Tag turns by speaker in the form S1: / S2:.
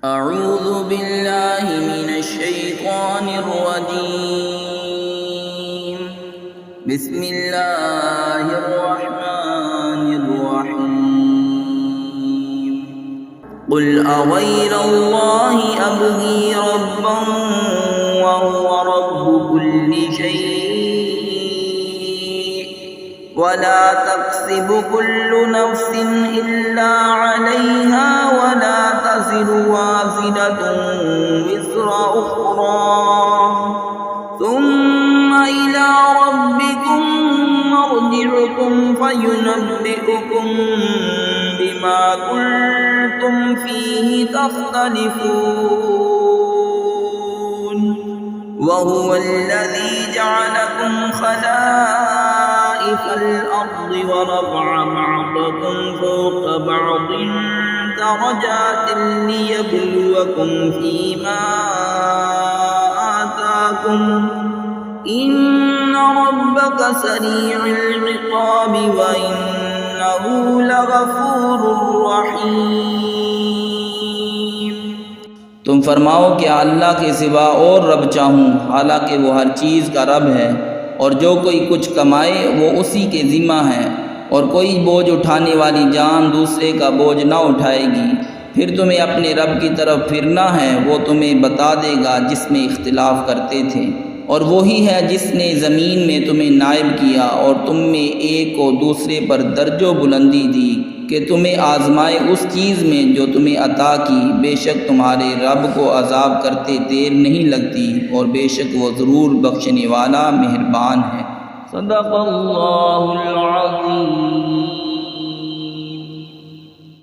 S1: अऊज़ु बिल्लाहि मिनश्शैतानिर रजीम। बिस्मिल्लाहिर रहमानिर रहीम। क़ुल अग़ैरल्लाहि अब्ग़ी रब्बन व हुवा रब्बु कुल्लि शै'इन वला तक्सिबु कुल्लु नफ्सिन इल्ला अलैहा वला तज़िरु वाज़िरतुन विज़्रा उख़रा सुम्मा इला रब्बिकुम मर्जि'ुकुम फ़युनब्बि'ुकुम बिमा कुन्तुम फ़ीहि तख़्तलिफ़ून वहुवल्लज़ी जअलकुम खलाइफ़ल अर्ज़ि वरफ़अ बअज़कुम फ़ौक़ बअज़िन दरजातिन लियब्लुवकुम फ़ीमा आताकुम इन्न रब्बक सरीउल इक़ाब व इन्नहु लगफ़ूरुर रहीम।
S2: तुम फरमाओ कि अल्लाह के सिवा और रब चाहूँ, हालांकि वो हर चीज़ का रब है, और जो कोई कुछ कमाए वो उसी के ज़िम्मा है, और कोई बोझ उठाने वाली जान दूसरे का बोझ ना उठाएगी। फिर तुम्हें अपने रब की तरफ फिरना है, वो तुम्हें बता देगा जिसमें इख्तिलाफ़ करते थे। और वही है जिसने ज़मीन में तुम्हें नायब किया और तुम में एक को दूसरे पर दर्जो बुलंदी दी कि तुम्हें आज़माए उस चीज़ में जो तुम्हें अता की। बेशक तुम्हारे रब को अज़ाब करते देर नहीं लगती, और बेशक वो ज़रूर बख्शने वाला मेहरबान है।
S1: सदक़ल्लाहुल अज़ीम।